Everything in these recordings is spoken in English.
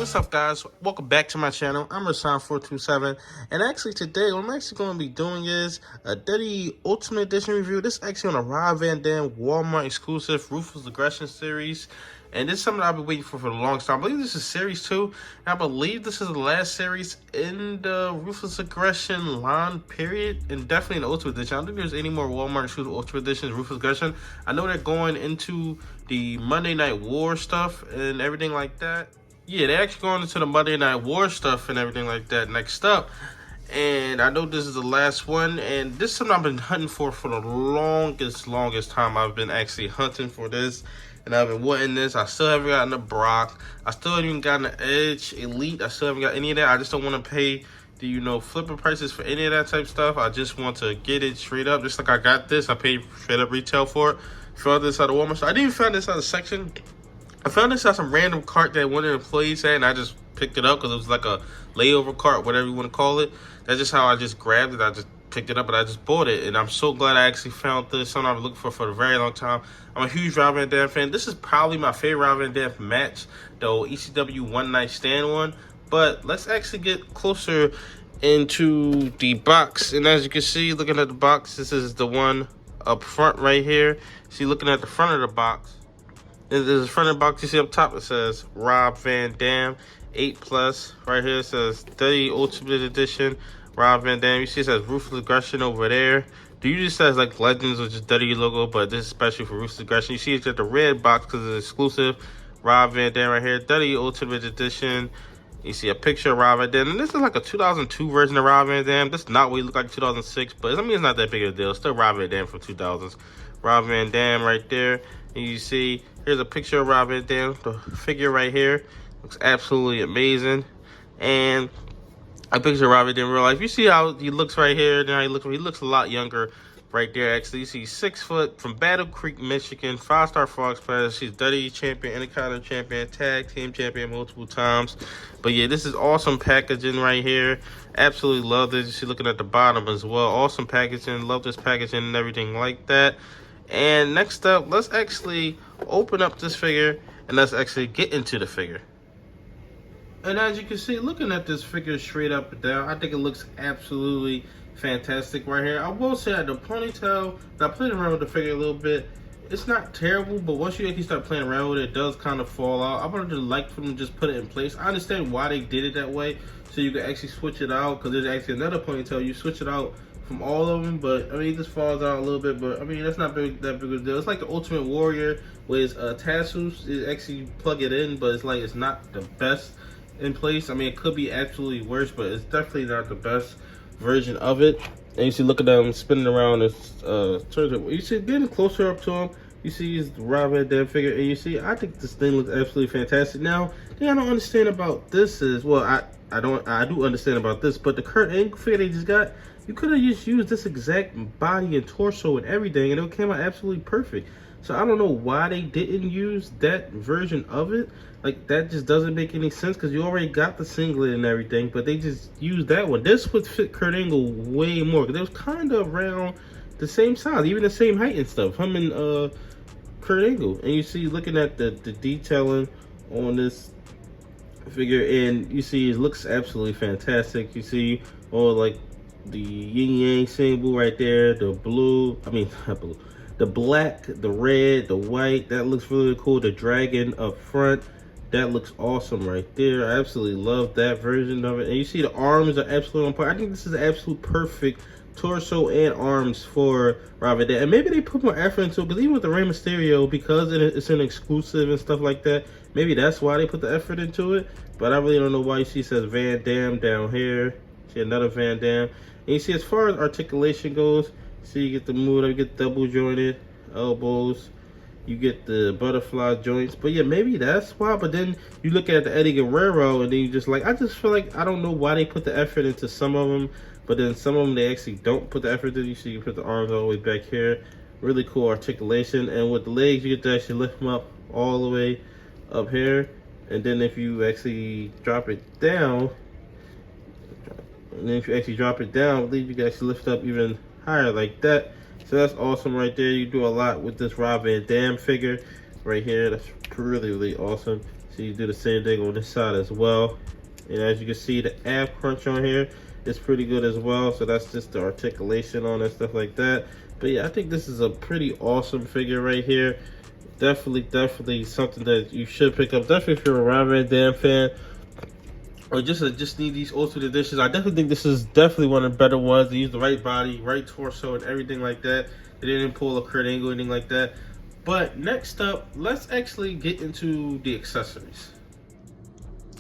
What's up, guys? Welcome back to my channel. I'm Rashawn427, and actually today what I'm actually going to be doing is a WWE Ultimate Edition review. This is actually on a Rob Van Dam Walmart exclusive Ruthless Aggression series, and this is something I've been waiting for the longest time. I believe this is series 2, and I believe this is the last series in the Ruthless Aggression line period, and definitely in the Ultimate Edition. I don't think there's any more Walmart exclusive Ultimate Editions Ruthless Aggression. I know they're going into the Monday Night War stuff and everything like that. Yeah, they're actually going into the Monday Night War stuff and everything like that next up. And I know this is the last one. And this is something I've been hunting for the longest time. I've been actually hunting for this. And I've been wanting this. I still haven't gotten a Brock. I still haven't even gotten an Edge Elite. I still haven't got any of that. I just don't want to pay the, flipping prices for any of that type of stuff. I just want to get it straight up. Just like I got this. I paid straight up retail for it. Found this out of Walmart. So I didn't even find this out of section. I found this at some random cart that one of the employees had, and I just picked it up because it was like a layover cart, whatever you want to call it. That's just how I just grabbed it. I just picked it up, and I just bought it. And I'm so glad I actually found this, something I've been looking for a very long time. I'm a huge Rob Van Dam fan. This is probably my favorite Rob Van Dam match, the ECW One Night Stand one. But let's actually get closer into the box. And as you can see, looking at the box, this is the one up front right here. See, looking at the front of the box, there's the front of the box. You see up top, it says Rob Van Dam 8+. Right here it says WWE Ultimate Edition Rob Van Dam. You see it says Ruthless Aggression over there. The usually says like Legends, which is WWE logo, but this is especially for Ruthless Aggression. You see it's got the red box because it's exclusive. Rob Van Dam right here, WWE Ultimate Edition. You see a picture of Rob Van Dam, and this is like a 2002 version of Rob Van Dam. This is not what he looked like in 2006, but I mean it's not that big of a deal. It's still Rob Van Dam from 2000s. Rob Van Dam right there, and you see here's a picture of Rob Van Dam. The figure right here looks absolutely amazing, and a picture of Rob Van Dam in real life. You see how he looks right here. Now he looks a lot younger right there. Actually, you see 6 foot from Battle Creek, Michigan, 5-star Fox player. She's WWE champion, Intercontinental champion, tag team champion multiple times. But yeah, this is awesome packaging right here. Absolutely love this. You see looking at the bottom as well. Awesome packaging. Love this packaging and everything like that. And next up, let's actually open up this figure and let's actually get into the figure. And as you can see, looking at this figure straight up and down, I think it looks absolutely fantastic right here. I will say that the ponytail, I played around with the figure a little bit. It's not terrible, but once you actually start playing around with it, it does kind of fall out. I would have liked for them to just put it in place. I understand why they did it that way, so you can actually switch it out, because there's actually another ponytail. You switch it out from all of them, but I mean, it just falls out a little bit, but I mean, that's not that big of a deal. It's like the Ultimate Warrior with tassels. It actually plug it in, but it's like it's not the best in place. I mean, it could be absolutely worse, but it's definitely not the best version of it. And you see, look at them spinning around. You see, getting closer up to him, you see he's the Rob Van Dam figure, and you see, I think this thing looks absolutely fantastic. Now, the thing I don't understand about this is, well, I do understand about this, but the Kurt Angle figure they just got, you could have just used this exact body and torso and everything, and it came out absolutely perfect. So I don't know why they didn't use that version of it. Like, that just doesn't make any sense, because you already got the singlet and everything, but they just used that one. This would fit Kurt Angle way more, because it was kind of around the same size, even the same height and stuff. Him and Kurt Angle. And you see, looking at the detailing on this figure, and you see it looks absolutely fantastic. You see all like the yin yang symbol right there, the blue, I mean not blue, the black, the red, the white, that looks really cool. The dragon up front, that looks awesome right there. I absolutely love that version of it. And you see the arms are absolutely on point. I think this is absolute perfect torso and arms for Rob Van Dam. And maybe they put more effort into it, because even with the Rey Mysterio, because it's an exclusive and stuff like that, maybe that's why they put the effort into it. But I really don't know why. You see it says Van Dam down here. See another Van Dam. And you see, as far as articulation goes, see you get the move, you get double jointed elbows, you get the butterfly joints. But yeah, maybe that's why. But then you look at the Eddie Guerrero, and then you just like, I just feel like, I don't know why they put the effort into some of them, but then some of them they actually don't put the effort in. You see, you put the arms all the way back here. Really cool articulation. And with the legs, you get to actually lift them up all the way up here. And then if you actually drop it down, I believe you can actually lift up even higher like that. So that's awesome right there. You do a lot with this Rob Van Dam figure right here. That's really, really awesome. So So you do the same thing on this side as well. And as you can see, the ab crunch on here is pretty good as well. So that's just the articulation on it, stuff like that. But yeah, I think this is a pretty awesome figure right here. Definitely something that you should pick up. Definitely if you're a Rob Van Dam fan, or just need these Ultimate Editions. I definitely think this is definitely one of the better ones. They use the right body, right torso, and everything like that. They didn't pull a Kurt Angle or anything like that. But next up, let's actually get into the accessories.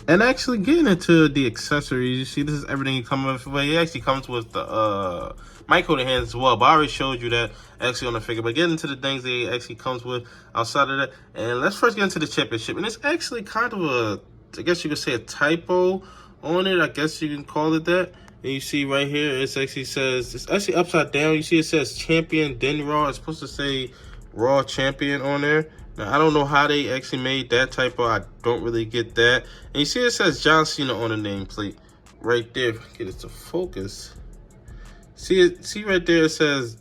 And actually getting into the accessories, you see this is everything you come with. Well, it actually comes with the mic holder hands as well, but I already showed you that actually on the figure. But getting into the things that it actually comes with outside of that. And let's first get into the championship. And it's actually kind of a, I guess you could say, a typo on it. I guess you can call it that. And you see right here, it actually says, it's actually upside down. You see it says champion, then Raw. It's supposed to say Raw champion on there. Now, I don't know how they actually made that typo. I don't really get that. And you see it says John Cena on the nameplate right there. If I get it to focus. See right there, it says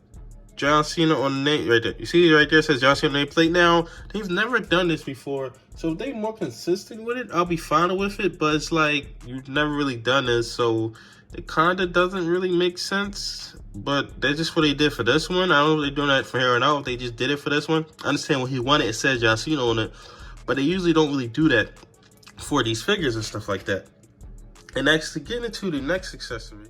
John Cena on the name right there. You see right there, it says John Cena on the nameplate. Now, they've never done this before. So if they're more consistent with it, I'll be fine with it. But it's like, you've never really done this. So it kind of doesn't really make sense. But that's just what they did for this one. I don't know if they're doing that for here and out. They just did it for this one. I understand when he won it, it says John Cena on it. But they usually don't really do that for these figures and stuff like that. And actually getting into the next accessory.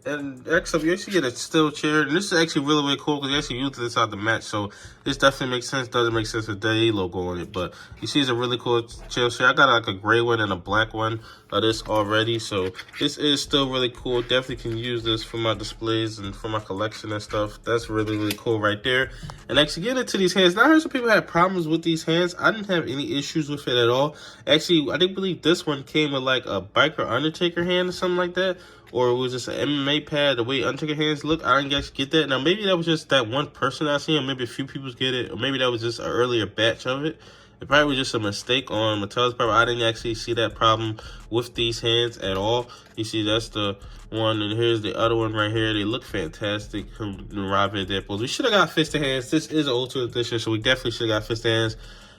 And next up, you actually get a steel chair. And this is actually really cool because you actually used this out the match. So this definitely makes sense. Doesn't make sense with the WWE logo on it. But you see it's a really cool chair. I got like a gray one and a black one of this already. So this is still really cool. Definitely can use this for my displays and for my collection and stuff. That's really cool right there. And actually getting into these hands. Now I heard some people had problems with these hands. I didn't have any issues with it at all. Actually, I didn't believe this one came with like a Biker Undertaker hand or something like that. Or it was just an MMA pad, the way Undertaker hands look. I didn't actually get that. Now, maybe that was just that one person I seen, or maybe a few people get it, or maybe that was just an earlier batch of it. It probably was just a mistake on Mattel's part. I didn't actually see that problem with these hands at all. You see, that's the one, and here's the other one right here. They look fantastic from the Rob Van Dam pose. We should have got fisted hands. This is an Ultimate Edition, so we definitely should have got fisted hands.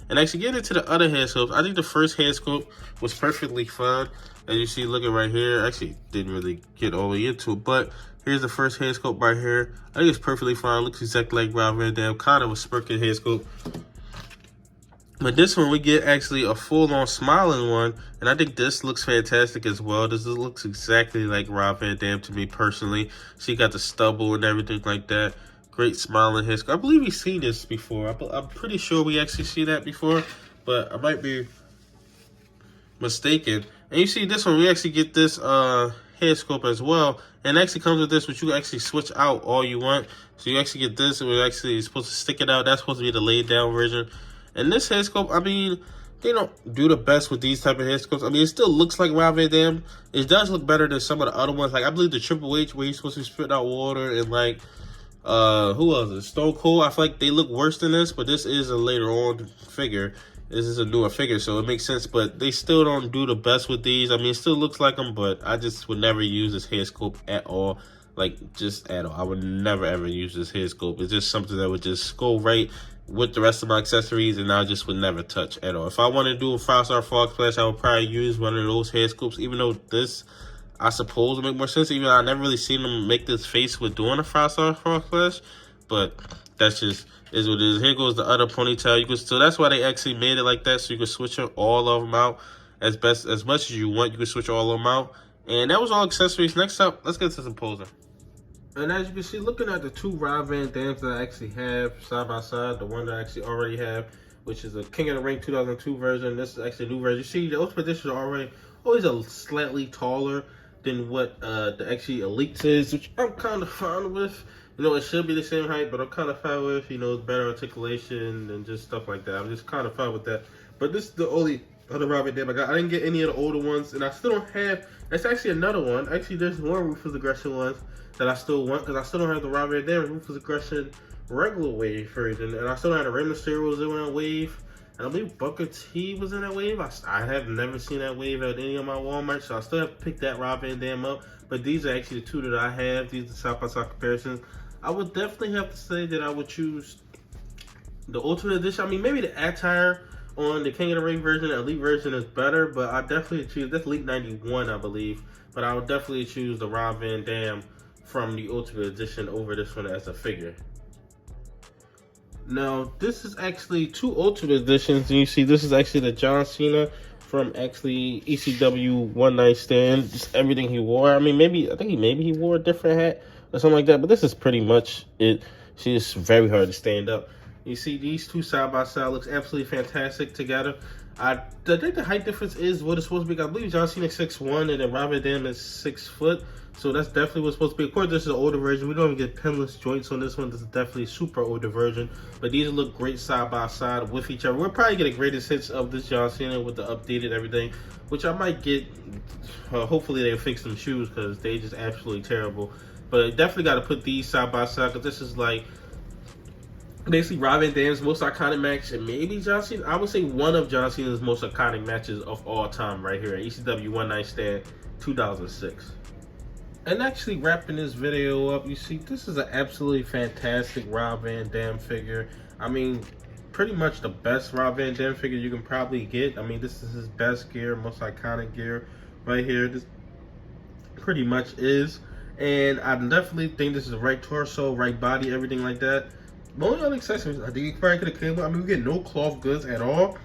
And actually getting into the other hand sculpt, I think the first hand sculpt was perfectly fine. As you see, looking right here, actually didn't really get all the way into it, but here's the first hand sculpt right here. I think it's perfectly fine. Looks exactly like Rob Van Dam, kind of a smirking hand sculpt. But this one, we get actually a full-on smiling one, and I think this looks fantastic as well. This looks exactly like Rob Van Dam to me personally. So you got the stubble and everything like that. Great smiling hand sculpt. I believe we've seen this before. I'm pretty sure we actually see that before, but I might be mistaken. And you see this one, we actually get this head sculpt as well. And it actually comes with this, which you can actually switch out all you want. So you actually get this, and we're actually supposed to stick it out. That's supposed to be the laid down version. And this head sculpt, I mean, they don't do the best with these type of head sculpts. I mean, it still looks like Rob Van Dam. It does look better than some of the other ones. Like, I believe the Triple H, where he's supposed to be spitting out water, and like, who was it? Stone Cold. I feel like they look worse than this, but this is a later on figure. This is a newer figure, so it makes sense, but they still don't do the best with these. I mean, it still looks like them, but I just would never use this head sculpt at all. Like, just at all. I would never, ever use this head sculpt. It's just something that would just go right with the rest of my accessories, and I just would never touch at all. If I wanted to do a 5-star frog splash, I would probably use one of those head sculpts, even though this, I suppose, would make more sense. Even though I never really seen them make this face with doing a 5-star frog splash, but that's just is what it is. Here goes the other ponytail. You can, so that's why they actually made it like that, so you can switch all of them out as much as you want. You can switch all of them out. And that was all accessories. Next up, let's get to some posing. And as you can see, looking at the two Rob Van Dams that I actually have side by side, the one that I actually already have, which is a King of the Ring 2002 version. This is actually a new version. You see, the Ultimate Edition are always a slightly taller than what the actually Elites is, which I'm kind of fine with. You know, it should be the same height, but I'm kind of fine with, you know, better articulation and just stuff like that. I'm just kind of fine with that. But this is the only other Rob Van Dam I got. I didn't get any of the older ones, and I still don't have, that's actually another one. Actually, there's more Ruthless Aggression ones that I still want, because I still don't have the Rob Van Dam Ruthless Aggression regular wave version, and I still don't have the Rey Mysterio was in that wave, and I believe Booker T was in that wave. I have never seen that wave at any of my Walmart, so I still have to pick that Rob Van Dam up. But these are actually the two that I have. These are side-by-side comparisons. I would definitely have to say that I would choose the Ultimate Edition. I mean, maybe the attire on the King of the Ring version. The Elite version is better, but I definitely choose, that's Elite 91, I believe. But I would definitely choose the Rob Van Dam from the Ultimate Edition over this one as a figure. Now, this is actually two Ultimate Editions, and you see this is actually the John Cena from actually ECW One Night Stand. Just everything he wore. I mean, maybe he wore a different hat or something like that, but this is pretty much it. She's very hard to stand up. You see these two side by side looks absolutely fantastic together. I think the height difference is what it's supposed to be. I believe John Cena is 6'1", and then Rob Van Dam is 6 foot. So that's definitely what's supposed to be. Of course, this is an older version. We don't even get pinless joints on this one. This is definitely a super older version. But these look great side by side with each other. We're probably getting greatest hits of this John Cena with the updated everything, which I might get. Hopefully they fix some shoes because they just absolutely terrible. But definitely got to put these side by side because this is like basically Rob Van Dam's most iconic match, and maybe John Cena. I would say one of John Cena's most iconic matches of all time right here at ECW One Night Stand 2006. And actually wrapping this video up, you see this is an absolutely fantastic Rob Van Dam figure. I mean, pretty much the best Rob Van Dam figure you can probably get. I mean, this is his best gear, most iconic gear right here. This pretty much is. And I definitely think this is the right torso, right body, everything like that. The only other accessories, I think you probably could have came with, I mean, we get no cloth goods at all.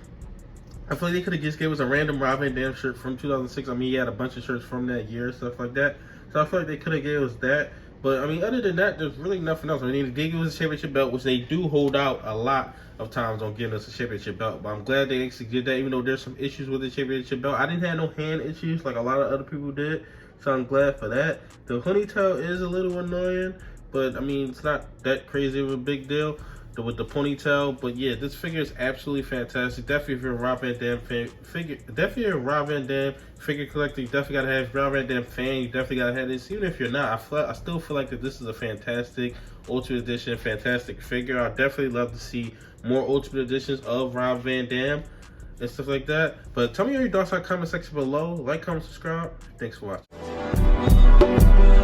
I feel like they could have just gave us a random Rob Van Dam shirt from 2006. I mean, he had a bunch of shirts from that year, stuff like that. So I feel like they could have gave us that. But, I mean, other than that, there's really nothing else. I mean, they gave us a championship belt, which they do hold out a lot of times on giving us a championship belt. But I'm glad they actually did that, even though there's some issues with the championship belt. I didn't have no hand issues like a lot of other people did. So I'm glad for that. The ponytail is a little annoying, but, I mean, it's not that crazy of a big deal with the ponytail. But yeah, this figure is absolutely fantastic. Definitely if you're a Rob Van Dam figure collector, you definitely gotta have Rob Van Dam fan. You definitely gotta have this. Even if you're not, I still feel like that this is a fantastic Ultimate Edition, fantastic figure. I definitely love to see more Ultimate Editions of Rob Van Dam and stuff like that. But tell me your thoughts in the comment section below. Like, comment, subscribe. Thanks for watching.